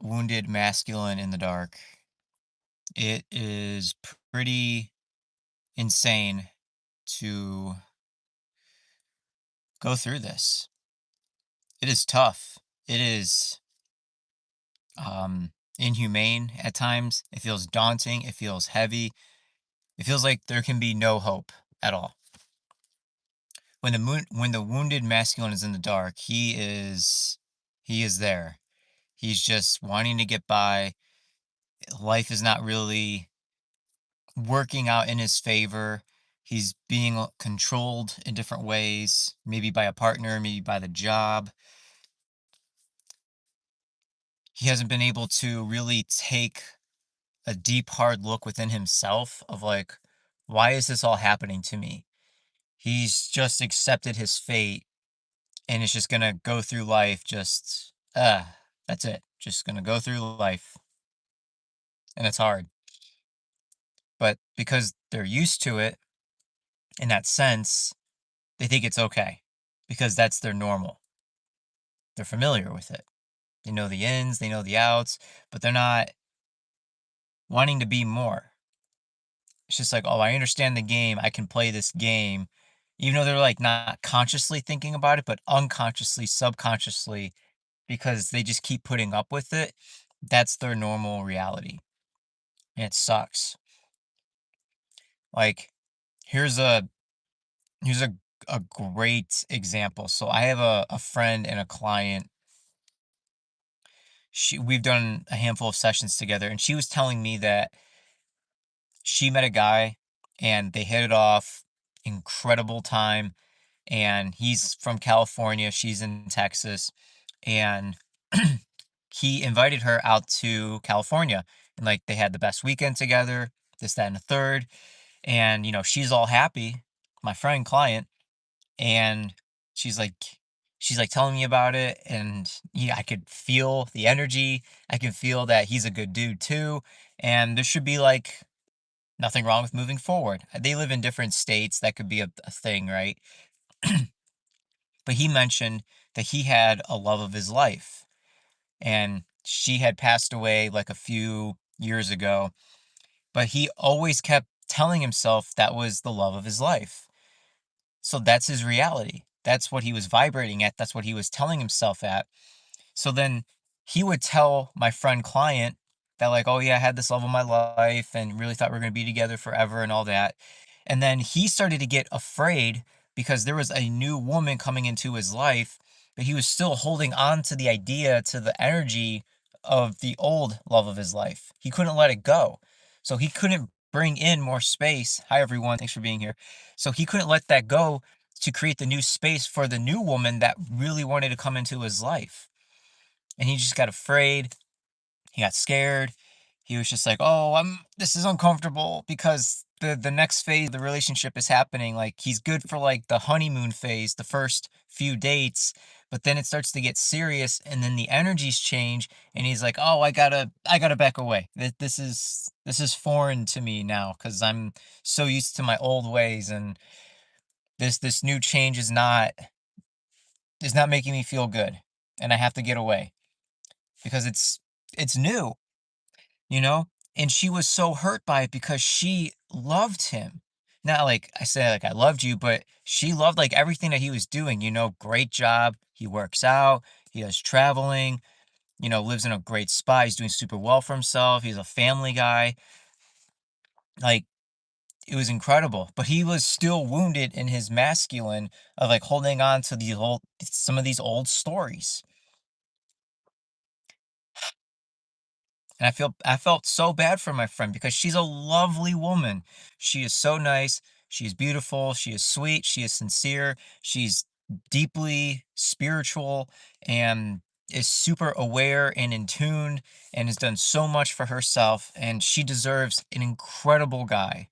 wounded masculine in the dark. It is pretty insane to go through this. It is tough. It is inhumane at times. It feels daunting. It feels heavy. It feels like there can be no hope at all. When the wounded masculine is in the dark, he is there. He's just wanting to get by. Life is not really working out in his favor. He's being controlled in different ways, maybe by a partner, maybe by the job. He hasn't been able to really take a deep, hard look within himself of like, why is this all happening to me? He's just accepted his fate and is just gonna go through life just, that's it. Just gonna go through life. And it's hard. But because they're used to it in that sense, they think it's okay because that's their normal. They're familiar with it. They know the ins, they know the outs, but they're not wanting to be more. It's just like, oh, I understand the game. I can play this game. Even though they're like not consciously thinking about it, but unconsciously, subconsciously, because they just keep putting up with it. That's their normal reality. And it sucks. Like, here's a here's a great example. So I have a friend and a client. We've done a handful of sessions together, and she was telling me that she met a guy and they hit it off. Incredible time. And he's from California, she's in Texas. And he invited her out to California. And like they had the best weekend together, this, that, and the third. And, she's all happy, my friend, client. And she's like, she's like telling me about it. And yeah, I could feel the energy. I can feel that he's a good dude too. And there should be like nothing wrong with moving forward. They live in different states. That could be a thing, right? But he mentioned that he had a love of his life and she had passed away like a few years ago, but he always kept telling himself that was the love of his life. So that's his reality. That's what he was vibrating at. That's what he was telling himself at. So then he would tell my friend client that, like, oh, yeah, I had this love of my life and really thought we are going to be together forever and all that. And then he started to get afraid because there was a new woman coming into his life, but he was still holding on to the idea, to the energy of the old love of his life. He couldn't let it go. So he couldn't bring in more space. Hi, everyone. Thanks for being here. So he couldn't let that go to create the new space for the new woman that really wanted to come into his life. And he just got afraid. He got scared. He was just like, "Oh, this is uncomfortable because the next phase of the relationship is happening. Like he's good for like the honeymoon phase, the first few dates, but then it starts to get serious and then the energies change and he's like, "Oh, I got to back away. This is foreign to me now cuz I'm so used to my old ways and this new change is not making me feel good and I have to get away because it's new, you know? And she was so hurt by it because she loved him. Not like I said, like, I loved you, but she loved like everything that he was doing, great job. He works out, he does traveling, lives in a great spot. He's doing super well for himself. He's a family guy. Like, it was incredible. But he was still wounded in his masculine of like holding on to some of these old stories. And I felt so bad for my friend because she's a lovely woman. She is so nice. She is beautiful. She is sweet. She is sincere. She's deeply spiritual and is super aware and in tune and has done so much for herself. And she deserves an incredible guy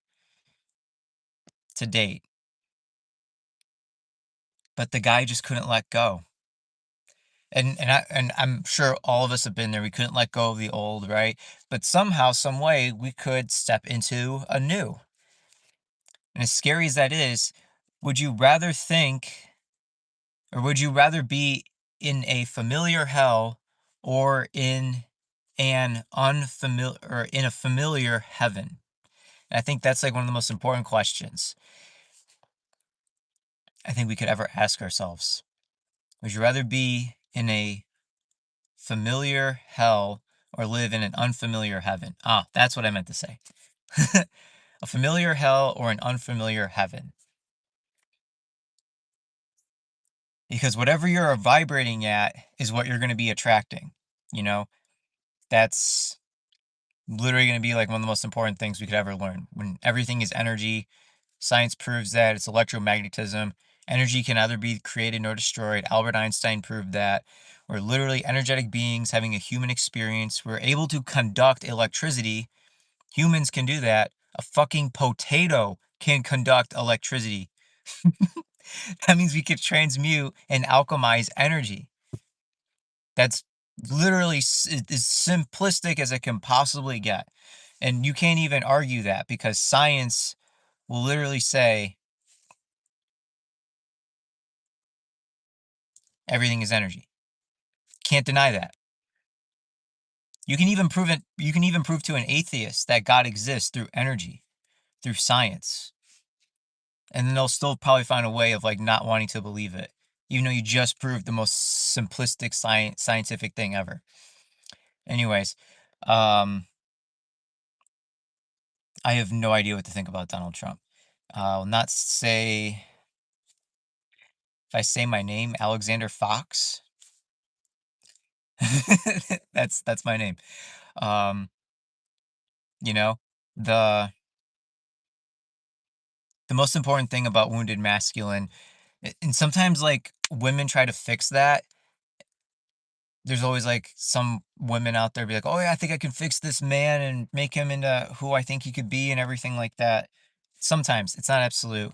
to date. But the guy just couldn't let go. And I'm sure all of us have been there. We couldn't let go of the old, right? But somehow, some way, we could step into a new. And as scary as that is, would you rather think, or would you rather be in a familiar hell or in an unfamiliar or in a familiar heaven? And I think that's like one of the most important questions I think we could ever ask ourselves. Would you rather be in a familiar hell or live in an unfamiliar heaven? Ah, that's what I meant to say. A familiar hell or an unfamiliar heaven. Because whatever you're vibrating at is what you're going to be attracting. You know, that's literally going to be like one of the most important things we could ever learn. When everything is energy, science proves that it's electromagnetism. Energy can neither be created nor destroyed. Albert Einstein proved that. We're literally energetic beings having a human experience. We're able to conduct electricity. Humans can do that. A fucking potato can conduct electricity. That means we could transmute and alchemize energy. That's literally as simplistic as it can possibly get. And you can't even argue that because science will literally say everything is energy. Can't deny that. You can even prove to an atheist that God exists through energy, through science. And then they'll still probably find a way of like not wanting to believe it, even though you just proved the most simplistic scientific thing ever. Anyways, um, I have no idea what to think about Donald Trump. I'll not say if I say my name, Alexander Fox. That's my name. Um, you know, the the most important thing about wounded masculine, and sometimes like women try to fix that. There's always like some women out there be like, "Oh yeah, I think I can fix this man and make him into who I think he could be and everything like that." Sometimes it's not absolute,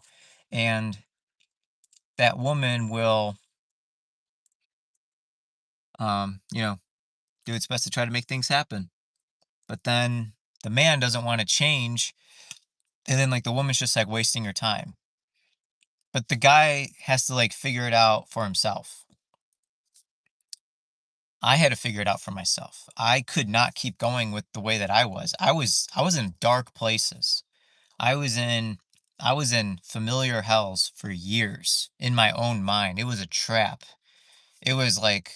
and that woman will, you know, do its best to try to make things happen. But then the man doesn't want to change, and then like the woman's just like wasting her time. But the guy has to like figure it out for himself. I had to figure it out for myself. I could not keep going with the way that I was. I was in dark places. I was in I was in familiar hells for years in my own mind. It was a trap. It was like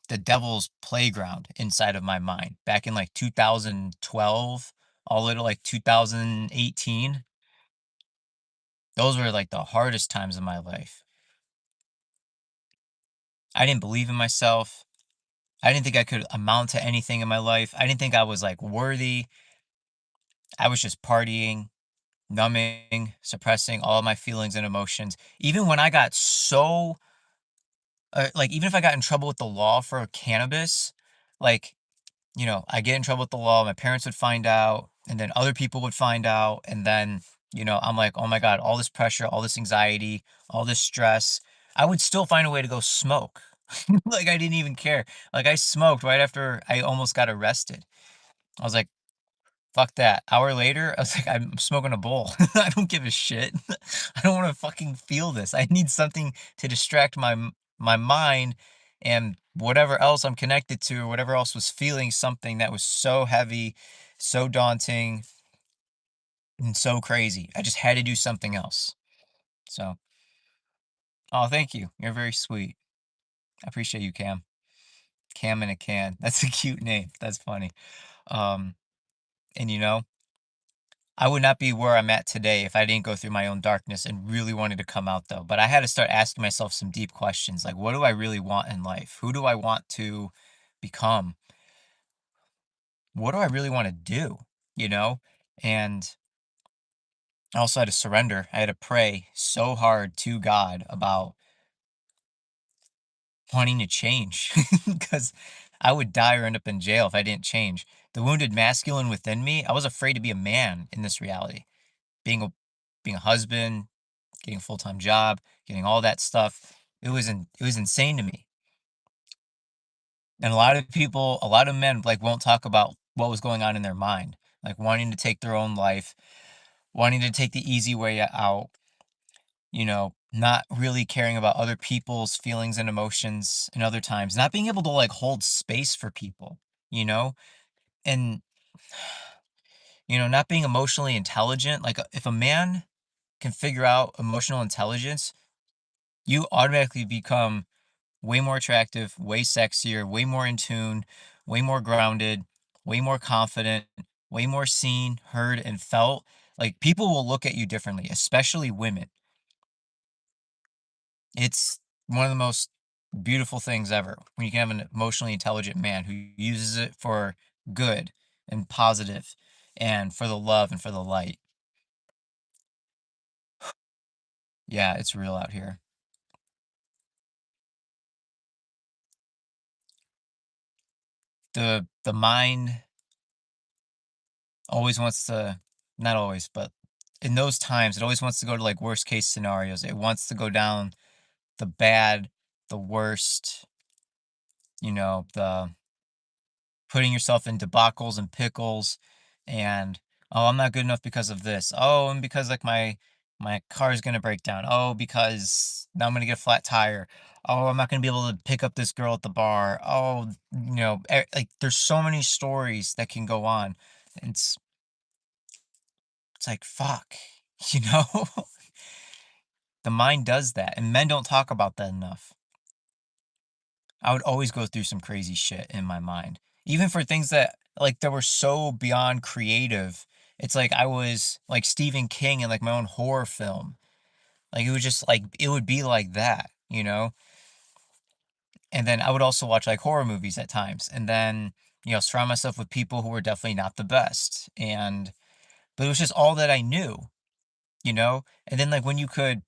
the devil's playground inside of my mind back in like 2012 all the way to like 2018. Those were like the hardest times of my life. I didn't believe in myself. I didn't think I could amount to anything in my life. I didn't think I was like worthy. I was just partying, numbing, suppressing all of my feelings and emotions. Even when I got so, like, even if I got in trouble with the law for cannabis, like, I get in trouble with the law, my parents would find out, and then other people would find out. And then, I'm like, oh my God, all this pressure, all this anxiety, all this stress. I would still find a way to go smoke. Like, I didn't even care. Like, I smoked right after I almost got arrested. I was like, fuck that. Hour later, I was like, I'm smoking a bowl. I don't give a shit. I don't want to fucking feel this. I need something to distract my mind and whatever else I'm connected to, or whatever else was feeling something that was so heavy, so daunting, and so crazy. I just had to do something else. So, oh, thank you. You're very sweet. I appreciate you, Cam. Cam in a can. That's a cute name. That's funny. Um, and I would not be where I'm at today if I didn't go through my own darkness and really wanted to come out though. But I had to start asking myself some deep questions like, what do I really want in life? Who do I want to become? What do I really want to do? You know? And I also had to surrender. I had to pray so hard to God about wanting to change because I would die or end up in jail if I didn't change. The wounded masculine within me, I was afraid to be a man in this reality. Being a husband, getting a full-time job, getting all that stuff. It was insane to me. And a lot of men like won't talk about what was going on in their mind, like wanting to take their own life, wanting to take the easy way out, not really caring about other people's feelings and emotions and other times, not being able to like hold space for people, you know? And not being emotionally intelligent, like if a man can figure out emotional intelligence, you automatically become way more attractive, way sexier, way more in tune, way more grounded, way more confident, way more seen, heard, and felt. Like people will look at you differently, especially women. It's one of the most beautiful things ever when you can have an emotionally intelligent man who uses it for good and positive and for the love and for the light. Yeah, it's real out here. The mind always wants to, not always, but in those times it always wants to go to like worst case scenarios. It wants to go down the bad, the worst, the putting yourself in debacles and pickles, and oh, I'm not good enough because of this. Oh, and because like my car is gonna break down. Oh, because now I'm gonna get a flat tire. Oh, I'm not gonna be able to pick up this girl at the bar. Oh, like there's so many stories that can go on. It's like fuck, you know. The mind does that, and men don't talk about that enough. I would always go through some crazy shit in my mind. Even for things that were so beyond creative. It's like I was like Stephen King in like my own horror film. Like it was just like it would be like that, you know? And then I would also watch like horror movies at times and then, surround myself with people who were definitely not the best. But it was just all that I knew, you know? And then like when you could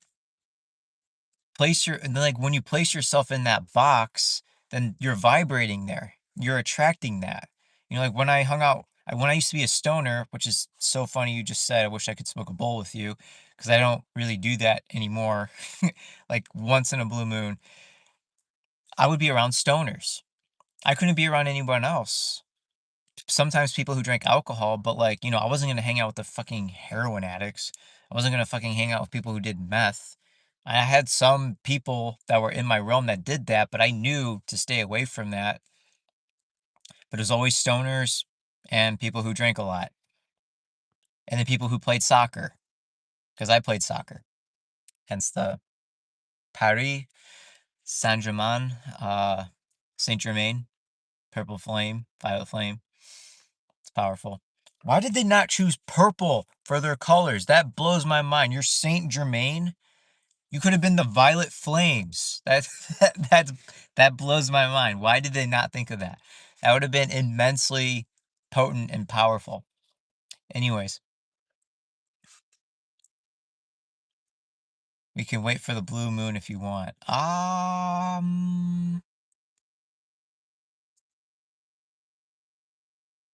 and then like when you place yourself in that box, then you're vibrating there. You're attracting that. Like when I hung out, when I used to be a stoner, which is so funny you just said, I wish I could smoke a bowl with you because I don't really do that anymore. Like once in a blue moon, I would be around stoners. I couldn't be around anyone else. Sometimes people who drank alcohol, but like, I wasn't gonna hang out with the fucking heroin addicts. I wasn't gonna fucking hang out with people who did meth. I had some people that were in my realm that did that, but I knew to stay away from that. But it was always stoners and people who drank a lot. And then people who played soccer, because I played soccer. Hence the Paris, Saint Germain, Saint Germain, Purple Flame, Violet Flame. It's powerful. Why did they not choose purple for their colors? That blows my mind. You're Saint Germain. You could have been the Violet Flames. That blows my mind. Why did they not think of that? That would have been immensely potent and powerful. Anyways, we can wait for the blue moon if you want. I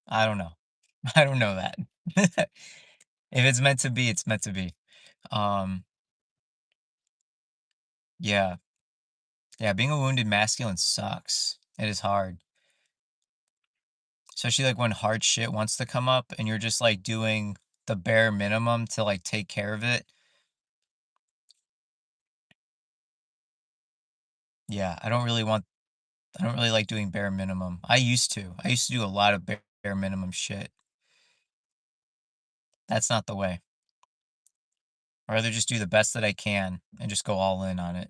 don't know. I don't know that. If it's meant to be, it's meant to be. Um, yeah. Yeah, being a wounded masculine sucks. It is hard. Especially like when hard shit wants to come up and you're just like doing the bare minimum to like take care of it. Yeah, I don't really like doing bare minimum. I used to. I used to do a lot of bare minimum shit. That's not the way. I'd rather just do the best that I can and just go all in on it.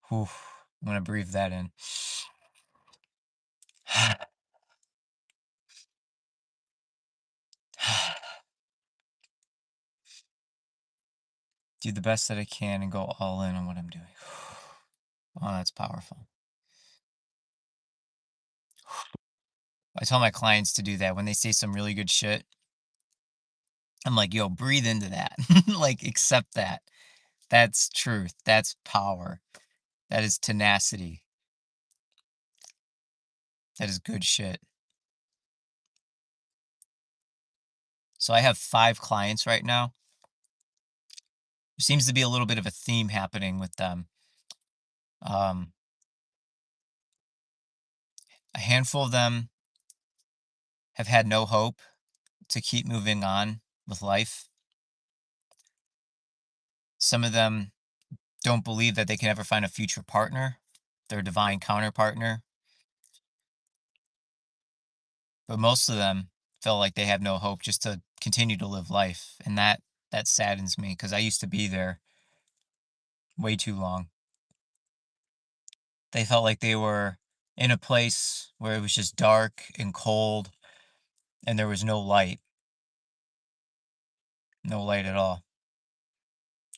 Whew. I'm gonna breathe that in. Do the best that I can and go all in on what I'm doing. Oh, that's powerful. I tell my clients to do that when they say some really good shit. I'm like, yo, breathe into that. Like, accept that. That's truth. That's power. That is tenacity. That is good shit. So I have 5 clients right now. There seems to be a little bit of a theme happening with them. Um, a handful of them have had no hope to keep moving on with life. Some of them don't believe that they can ever find a future partner, their divine counterpartner. but most of them feel like they have no hope just to continue to live life, and that saddens me because I used to be there way too long. They felt like they were in a place where it was just dark and cold and there was no light, no light at all.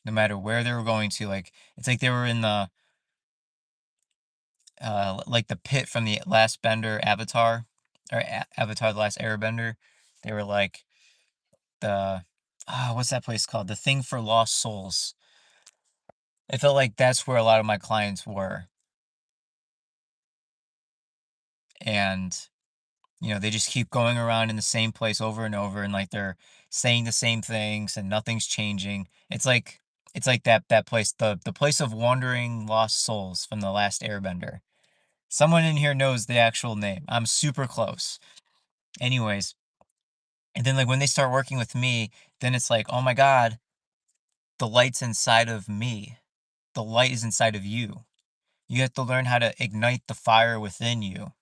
No matter where they were going to, like it's like they were in the like the pit from the last Bender Avatar, or Avatar: The Last Airbender. They were like the what's that place called? The Thing for Lost Souls. It felt like that's where a lot of my clients were, and they just keep going around in the same place over and over, and like they're saying the same things, and nothing's changing. It's like that place, the place of wandering lost souls from the last Airbender. Someone in here knows the actual name. I'm super close. Anyways, and then like when they start working with me, then it's like, oh my God, the light's inside of me. The light is inside of you. You have to learn how to ignite the fire within you.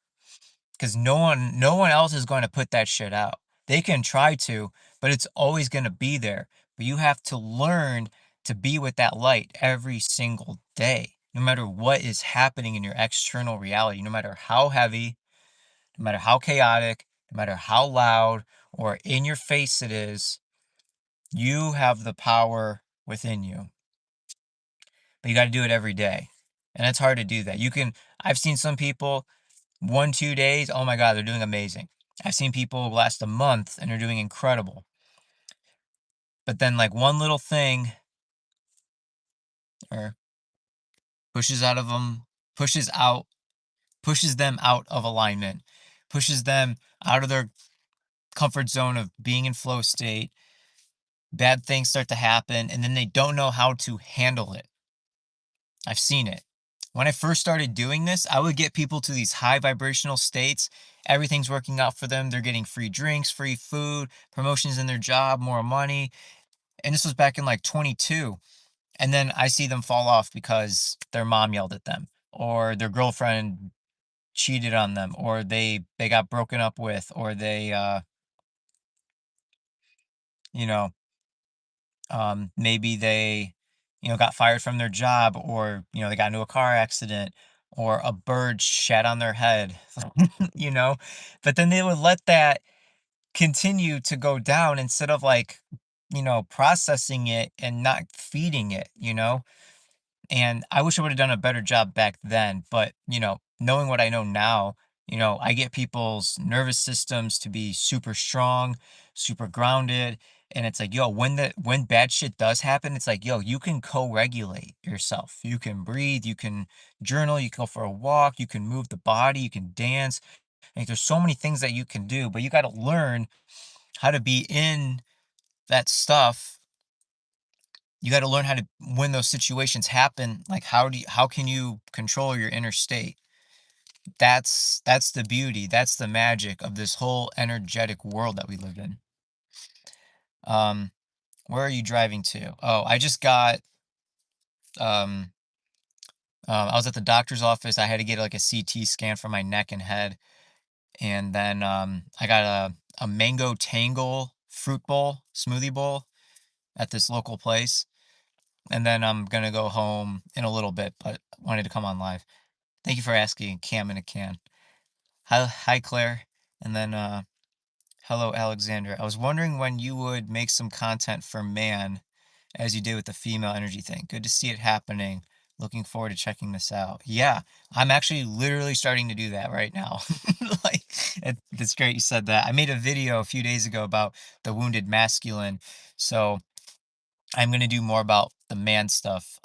Because no one else is going to put that shit out. They can try to, but it's always going to be there. But you have to learn to be with that light every single day, no matter what is happening in your external reality, no matter how heavy, no matter how chaotic, no matter how loud or in your face it is. You have the power within you, but you got to do it every day. And it's hard to do that. I've seen some people 1, 2 days, oh my God, they're doing amazing. I've seen people last a month and they're doing incredible. But then like one little thing or pushes out of them, pushes out, pushes them out of alignment, pushes them out of their comfort zone of being in flow state. Bad things start to happen and then they don't know how to handle it. I've seen it. When I first started doing this, I would get people to these high vibrational states. Everything's working out for them. They're getting free drinks, free food, promotions in their job, more money. And this was back in like 22. And then I see them fall off because their mom yelled at them, or their girlfriend cheated on them, or they got broken up with, or they you know, maybe they got fired from their job, or they got into a car accident, or a bird shat on their head. you know but then they would let that continue to go down instead of like processing it and not feeding it. And I wish I would have done a better job back then, but knowing what I know now, I get people's nervous systems to be super strong, super grounded. And it's like, yo, when bad shit does happen, it's like, yo, you can co-regulate yourself. You can breathe, you can journal, you can go for a walk, you can move the body, you can dance. Like there's so many things that you can do, but you got to learn how to be in that stuff. You got to learn how to, when those situations happen, like how can you control your inner state? That's the beauty, that's the magic of this whole energetic world that we live in. um where are you driving to? Oh, I just got um I was at the doctor's office. I had to get like a CT scan for my neck and head, and then I got a mango tangle fruit bowl, smoothie bowl, at this local place. And then I'm gonna go home in a little bit, but wanted to come on live. Thank you for asking, Cam in a can. Hi, Claire. And then, hello, Alexandra. I was wondering when you would make some content for man as you did with the female energy thing. Good to see it happening. Looking forward to checking this out. Yeah, I'm actually literally starting to do that right now. like, it's great you said that. I made a video a few days ago about the wounded masculine. So I'm going to do more about the man stuff.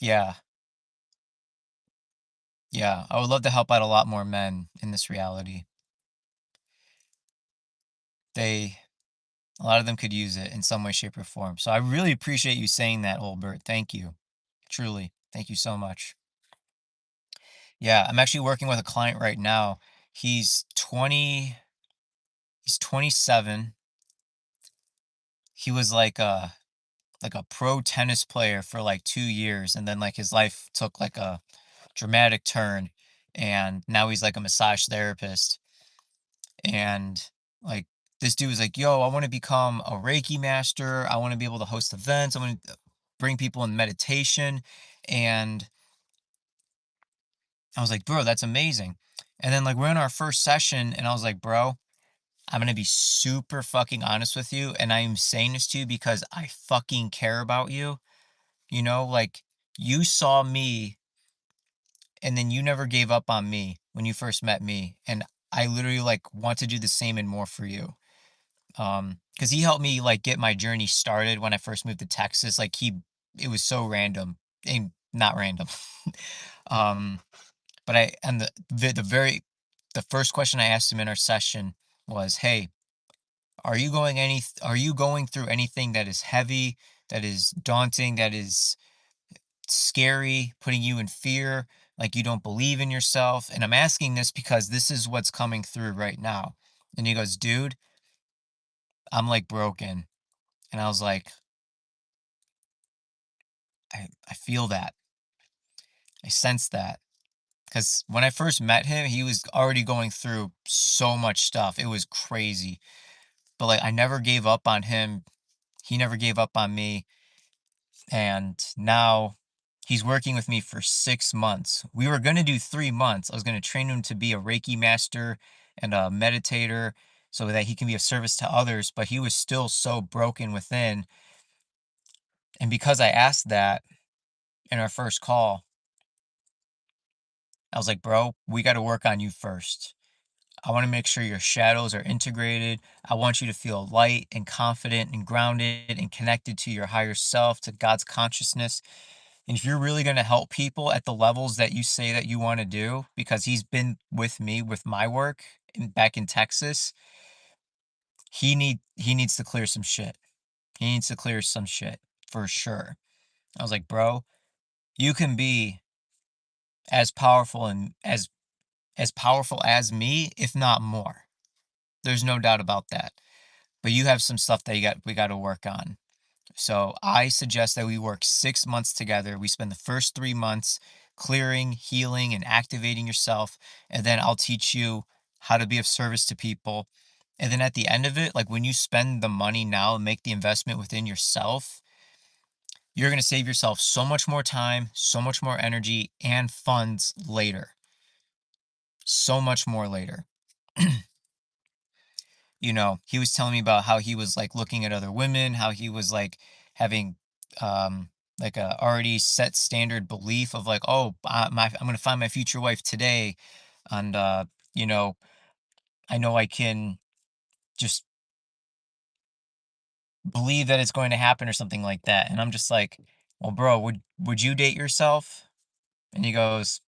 Yeah, yeah. I would love to help out a lot more men in this reality. They A lot of them could use it in some way, shape, or form. So I really appreciate you saying that, Olbert. Thank you. Truly. Thank you so much. Yeah, I'm actually working with a client right now. He's 20, he's 27. He was like a pro tennis player for like 2 years, and then like his life took like a dramatic turn, and now he's like a massage therapist. And like this dude was like, yo, I want to become a Reiki master. I want to be able to host events. I want to bring people in meditation. And I was like, bro, that's amazing. And then like we're in our first session, and I was like, bro, I'm gonna be super fucking honest with you. And I am saying this to you because I fucking care about you. You know, like you saw me and then you never gave up on me when you first met me. And I literally like want to do the same and more for you. Because he helped me like get my journey started when I first moved to Texas. Like it was so random and not random. um, but I and the first question I asked him in our session was, "Hey, are you going through anything that is heavy, that is daunting, that is scary, putting you in fear, like you don't believe in yourself?" And I'm asking this because this is what's coming through right now. And he goes, "Dude, I'm like broken." And I was like, I feel that. I sense that. Because when I first met him, he was already going through so much stuff. It was crazy. But like I never gave up on him. He never gave up on me. And now he's working with me for 6 months. We were going to do 3 months. I was going to train him to be a Reiki master and a meditator so that he can be of service to others. But he was still so broken within. And because I asked that in our first call, I was like, bro, we got to work on you first. I want to make sure your shadows are integrated. I want you to feel light and confident and grounded and connected to your higher self, to God's consciousness. And if you're really going to help people at the levels that you say that you want to do, because he's been with me with my work back in Texas, he needs to clear some shit. He needs to clear some shit for sure. I was like, bro, you can be as powerful and as powerful as me, if not more. There's no doubt about that. But you have some stuff that we got to work on. So I suggest that we work 6 months together. We spend the first 3 months clearing, healing, and activating yourself. And then I'll teach you how to be of service to people. And then at the end of it, like when you spend the money now and make the investment within yourself, you're going to save yourself so much more time, so much more energy, and funds later. So much more later. He was telling me about how he was like looking at other women, how he was like having like a already set standard belief of like, oh, I'm gonna find my future wife today, and you know, I know I can just believe that it's going to happen or something like that. And I'm just like, well, bro, would you date yourself? And he goes,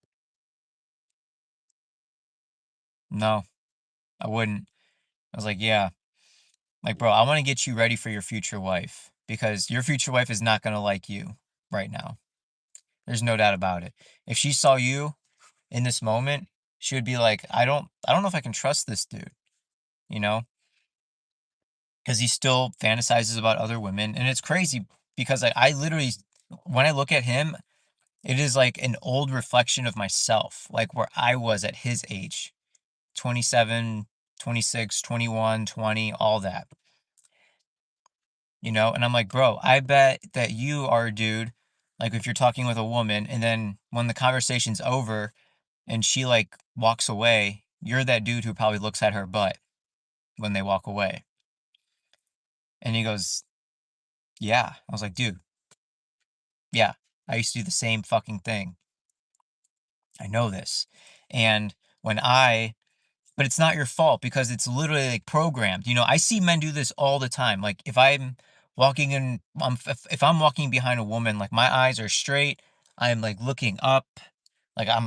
no, I wouldn't. I was like, yeah, like, bro, I want to get you ready for your future wife because your future wife is not gonna like you right now. There's no doubt about it. If she saw you in this moment, she would be like, I don't know if I can trust this dude, you know, because he still fantasizes about other women. And it's crazy because I literally, when I look at him, it is like an old reflection of myself, like where I was at his age, 27, 26, 21, 20, all that, And I'm like, bro, I bet that you are a dude, like if you're talking with a woman and then when the conversation's over, and she like walks away, you're that dude who probably looks at her butt when they walk away. And he goes, yeah. I was like, dude, yeah, I used to do the same fucking thing. I know this. And when but it's not your fault because it's literally like programmed. I see men do this all the time. Like if I'm walking behind a woman, like my eyes are straight, I'm like looking up,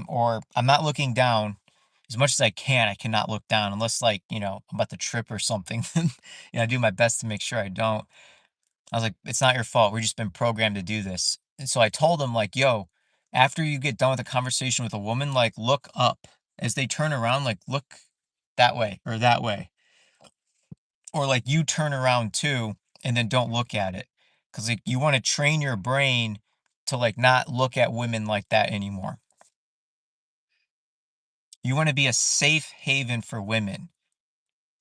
or I'm not looking down as much as I can. I cannot look down unless like, I'm about to trip or something. I do my best to make sure I don't. I was like, it's not your fault. We've just been programmed to do this. And so I told him like, yo, after you get done with a conversation with a woman, like look up as they turn around, like look that way or that way. Or like you turn around too and then don't look at it. Cause like you want to train your brain to like not look at women like that anymore. You want to be a safe haven for women.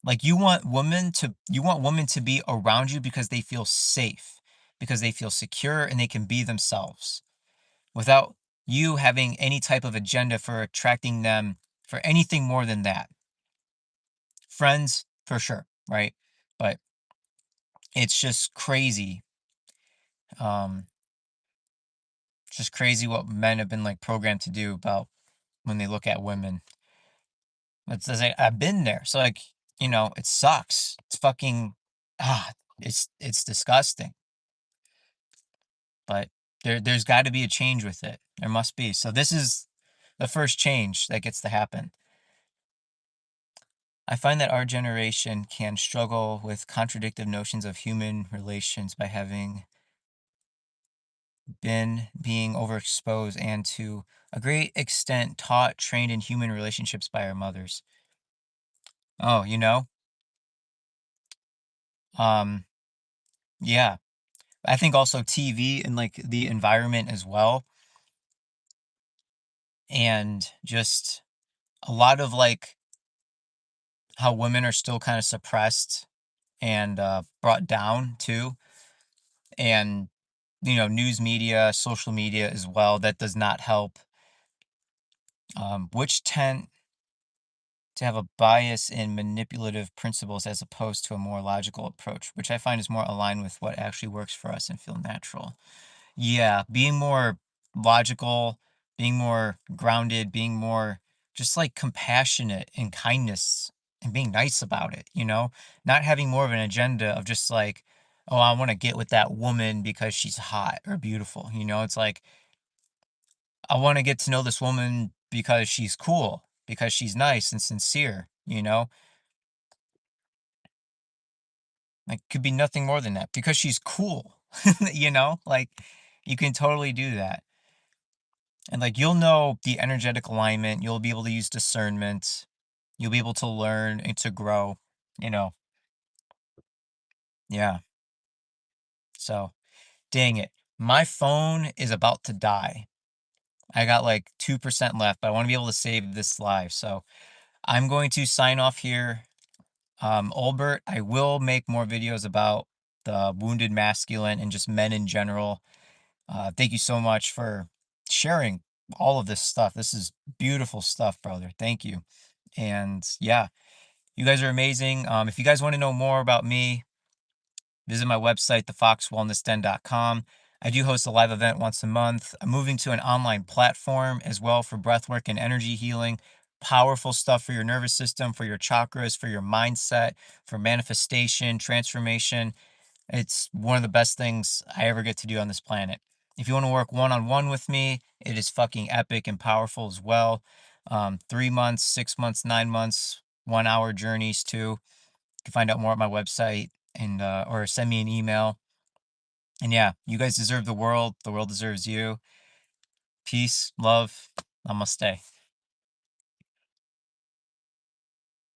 Like you want women to be around you because they feel safe, because they feel secure and they can be themselves without you having any type of agenda for attracting them for anything more than that. Friends, for sure, right? But it's just crazy. Um, just crazy what men have been like programmed to do about when they look at women. It's like I've been there. So like, it sucks. It's fucking ah, it's disgusting. But there's got to be a change with it. There must be. So this is the first change that gets to happen. I find that our generation can struggle with contradictive notions of human relations by having been being overexposed and to a great extent taught, trained in human relationships by our mothers. Oh, um, yeah. I think also TV and like the environment as well. And just a lot of like how women are still kind of suppressed and brought down too. And, news media, social media as well, that does not help, which tend to have a bias in manipulative principles as opposed to a more logical approach, which I find is more aligned with what actually works for us and feel natural. Yeah, being more logical, being more grounded, being more just like compassionate and kindness and being nice about it, Not having more of an agenda of just like, oh, I want to get with that woman because she's hot or beautiful, It's like, I want to get to know this woman because she's cool, because she's nice and sincere, Like, could be nothing more than that because she's cool, Like, you can totally do that. And like you'll know the energetic alignment, you'll be able to use discernment, you'll be able to learn and to grow, you know. Yeah. So, dang it. My phone is about to die. I got like 2% left, but I want to be able to save this live. So, I'm going to sign off here. Olbert, I will make more videos about the wounded masculine and just men in general. Thank you so much for sharing all of this stuff. This is beautiful stuff, brother. Thank you. And yeah, you guys are amazing. If you guys want to know more about me, visit my website, thefoxwellnessden.com. I do host a live event once a month. I'm moving to an online platform as well for breathwork and energy healing. Powerful stuff for your nervous system, for your chakras, for your mindset, for manifestation, transformation. It's one of the best things I ever get to do on this planet. If you want to work one on one with me, it is fucking epic and powerful as well. 3 months, 6 months, 9 months, 1 hour journeys too. You can find out more at my website and or send me an email. And yeah, you guys deserve the world. The world deserves you. Peace, love, namaste.